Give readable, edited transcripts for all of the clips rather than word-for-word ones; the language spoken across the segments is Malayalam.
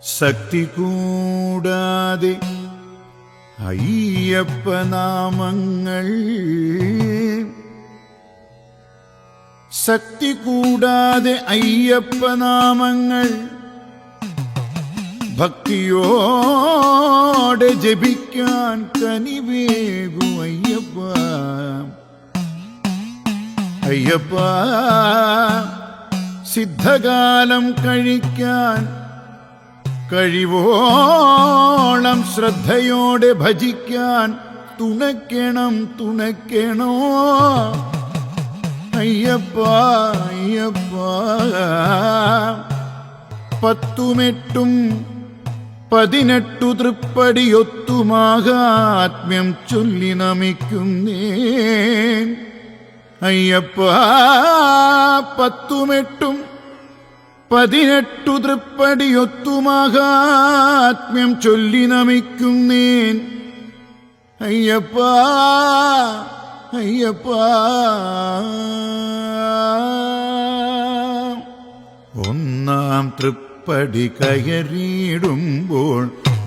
ശക്തി കൂടാതെ അയ്യപ്പനാമങ്ങൾ, ശക്തി കൂടാതെ അയ്യപ്പനാമങ്ങൾ ഭക്തിയോടെ ജപിക്കാൻ കനിവേകു അയ്യപ്പ. അയ്യപ്പ സിദ്ധകാലം കഴിക്കാൻ കഴിവോളം ശ്രദ്ധയോടെ ഭജിക്കാൻ തുണയ്ക്കണം തുണയ്ക്കണോ അയ്യപ്പ. അയ്യപ്പ പത്തുമെട്ടും 18 തൃപ്പടിയൊത്തുമാഹാത്മ്യം ചൊല്ലി നമിക്കുന്നേൻ അയ്യപ്പ. പത്തുമെട്ടും 18 തൃപ്പടിയൊത്തുമാഹാത്മ്യം ചൊല്ലി നമിക്കുന്നേൻ അയ്യപ്പ. അയ്യപ്പ ഒന്നാം തൃപ്പടി കയറിയിടുമ്പോൾ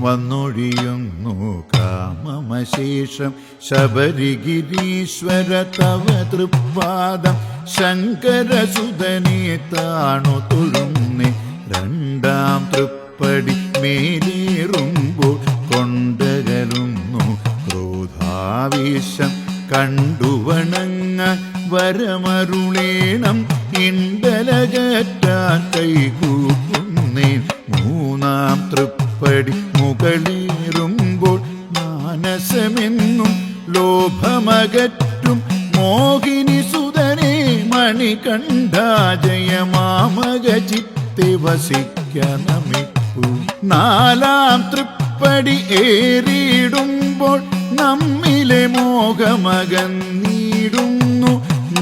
വന്നൊഴിയുന്നു കാമമശേഷം ശബരിഗിരീശ്വര തവ തൃപ്പാദം ശങ്കരസുതനെ താണു തൊഴുന്നേ. രണ്ടാം തൃപ്പടി മേലേറുമ്പോൾ കൊണ്ടകലുന്നു ക്രോധാവേശം കണ്ടുവണങ്ങ വരമരുളേണം ഇണ്ടലകറ്റാൻ കൈകൂപ്പുന്നേ. മൂന്നാം തൃപ്പടി മുകളേറുമ്പോൾ മാനസമെന്നും ലോഭമകറ്റും മോഹിനി സുതനെ മണികണ്ഠാ ജയമാമക ചിത്തെ വസിക്ക നമിപ്പു. നാലാം തൃപ്പടി ഏറിയിടുമ്പോൾ നമ്മിലെ മോഹമകന്നീടുന്നു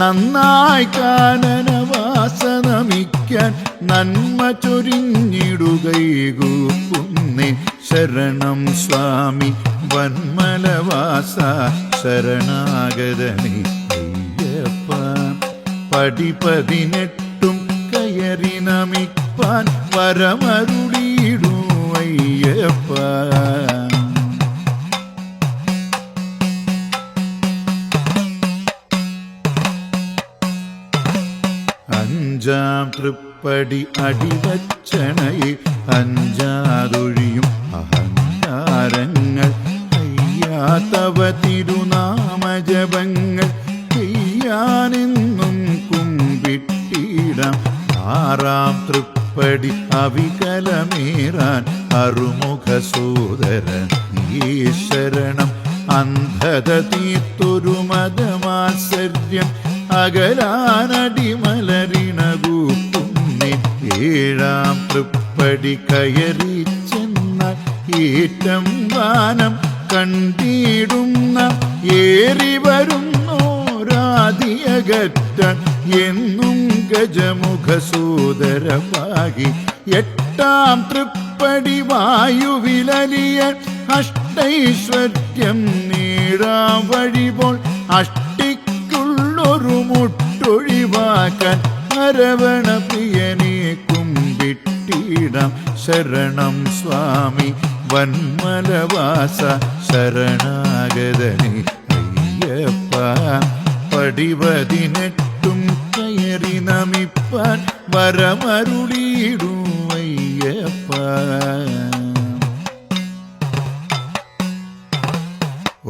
നന്നായി കാനനവാസനമിക്കാൻ നന്മ ചൊരിഞ്ഞിടുകൈകൂപ്പുന്നേ. ശരണം സ്വാമി വന്മലവാസ ശരണാഗതനേ അയ്യപ്പ. പടി 18 കയറി നമിപ്പാൻ വരമരുളിയിടൂ അയ്യപ്പ. അഞ്ചാം തൃപ്പടി അടിവച്ചണയെ അഞ്ചാതൊഴിയും അഹങ്കാരങ്ങൾ അയ്യാത്തവ തിരുനാമജപങ്ങൾ ചെയ്യാനെന്നും കുമ്പിട്ടിടാം. ആറാം തൃപ്പടി അവികലമേറാൻ അറുമുഖ സോദരൻ ശരണം അന്ധത തീർത്തൊരു മതമാത്സര്യം അകലാനടിമലരിണകൂപ്പുന്നേ. ഏഴാം തൃപ്പടി കയറി ചെന്നാൽ ഏറ്റം വാനം കണ്ടിടുന്ന ഏറി വരുന്നോരാദിയകറ്റാൻ എന്നും ഗജമുഖ സോദരപാകി. എട്ടാം തൃപ്പടി വായുവിലലിയ അഷ്ടൈശ്വര്യം നേടാം വഴിപോൾ അഷ്ടിക്കുള്ളൊരു മുട്ടൊഴിവാക്കാൻ അരവണ പ്രിയനെ കുമ്പിട്ടിടാം. ശരണം സ്വാമി വന്മലവാസ ശരണാഗതനേ അയ്യപ്പ. പടി 18 കയറി നമിപ്പാൻ വരമരുളിയിടൂ അയ്യപ്പ.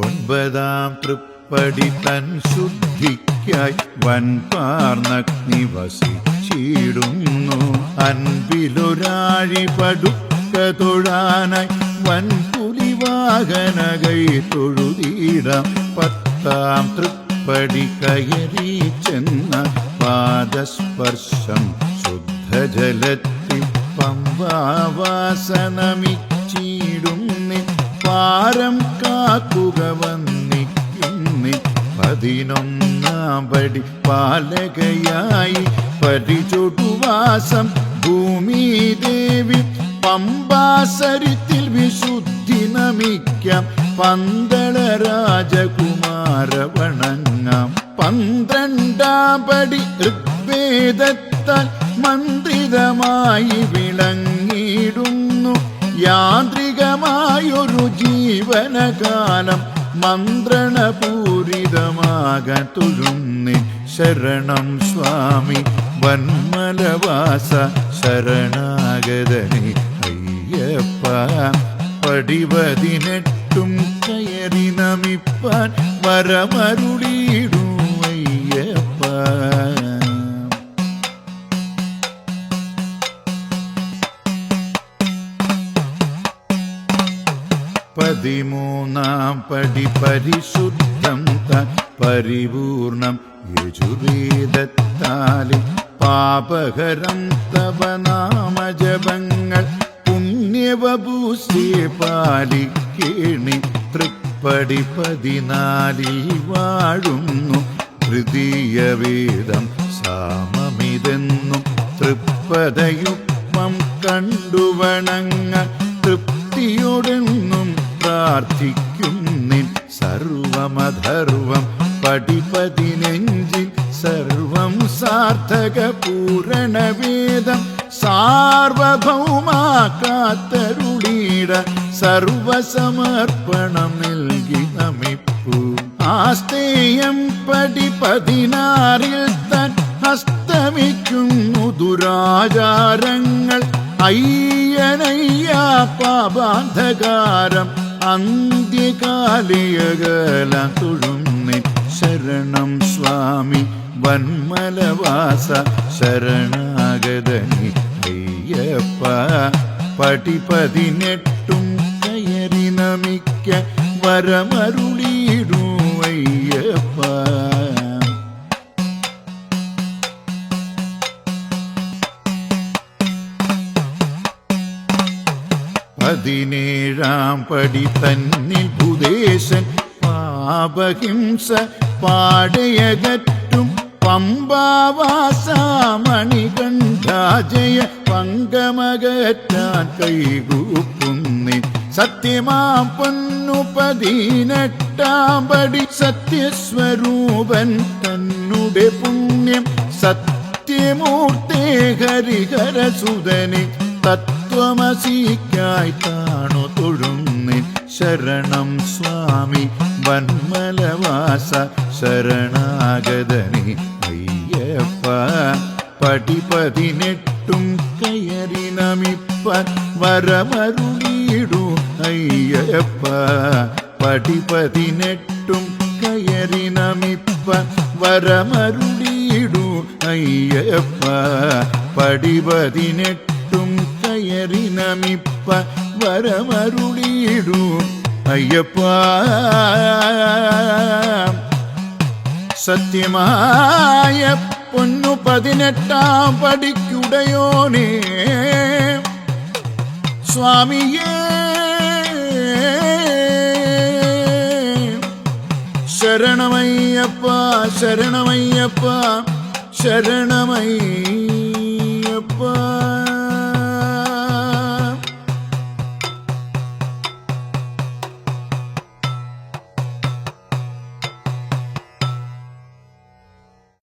ഒൻപതാം തൃപ്പടി തൻ ശുദ്ധിക്കായി വൻപാർന്നഗ്നി വസിച്ചിടുന്നു അൻപിലൊരാഴി പടുക്ക തൊഴാനായി വൻപുലിവാഹന കൈ തൊഴുതിടാം. പത്താം തൃപ്പടി കയറി ചെന്ന പാദസ്പർശം ശുദ്ധജലത്തിൽ പമ്പാവാസനമിച്ചിടുന്നേ. പാരം കാക്കുക വന്നിക്കുന്നേ. 11ാം പടി പാലകയായി പരിചൊടുവാസം ഭൂമിദേവി പമ്പാസരിത്തിൽ വിശുദ്ധി നമിക്കാം. പന്തള രാജകുമാര വണങ്ങാം. 12ാം പടി ഋഗ്വേദത്താൽ മന്ത്രിതമായി വിളങ്ങിടുന്നു യാന്ത്രികമായൊരു ജീവനകാലം മന്ത്രണപൂരിതമാകാൻ തൊഴുന്നേ ശരണം സ്വാമി വന്മലവാസ ശരണാഗതനെ അയ്യപ്പ പടിപതിനെട്ടും കയറി നമിപ്പാൻ വരമരുളിയിടൂ അയ്യപ്പ 13-ാം പടി പരിശുദ്ധം പരിപൂർണം യജുർവേദത്താലെ പാപഹരം തവ നാമജപങ്ങൾ പുണ്യവപൂസേ പാലിക്കേണി തൃപ്പടി 14 വാഴുന്നു തൃതീയ വേദം സാമമിതെന്നും തൃപ്പദയുഗ്മം കണ്ടുവണങ്ങ തൃപ്തിയോടെന്നും പ്രാർത്ഥിക്കുന്നിൻ സർവമധർവം പടി 15 സർവം സാർത്ഥക പൂരണവേദം സാർവഭൗമാ കാത്തരുളീട സർവസമർപ്പണം നൽകി നമിപ്പൂ ആസ്തേയം പടി 16 തൻ ഹസ്തമിക്കുന്നു ദുരാചാരങ്ങൾ അയ്യനയ്യ പാപാന്ധകാരം അന്ത്യകാലയകല തൊഴുന്നേ ശരണം സ്വാമി വന്മലവാസ ശരണാഗതനി അയ്യപ്പ പടി 18 കയറി നമിക്ക വരമരുളിയിടൂ അയ്യപ്പ 17-ാം പടി തന്നിൽ ഭൂദേശൻ പാപഹിംസ പാടയകറ്റും പമ്പാവാസാമണികണ്ഠാജയ പങ്കമകറ്റാൻ കൈകൂപ്പുന്നി സത്യമാം പൊന്നു 18-ാം പടി സത്യസ്വരൂപൻ തന്നുടെ പുണ്യം സത്യമൂർത്തേ ഹരിഹരസുതനെ തത്വമസിക്കായി താണു തൊഴുന്നി ശരണം സ്വാമി വന്മലവാസ ശരണാഗതനെ അയ്യപ്പ പടി 18 കയറി നമിപ്പാൻ വരമരുളിയിടൂ അയ്യപ്പ പടി 18 കയറി നമിപ്പാൻ വരമരുളിയിടൂ അയ്യപ്പ പടി 18 കയറി നമിപ്പാൻ വരമരുളിയിടൂ അയ്യപ്പ സത്യമായ പൊന്നു 18-ാം പടിക്കുടയോനേ സ്വാമിയേ ശരണമയ്യപ്പ ശരണമയ്യപ്പ ശരണമയ്യപ്പ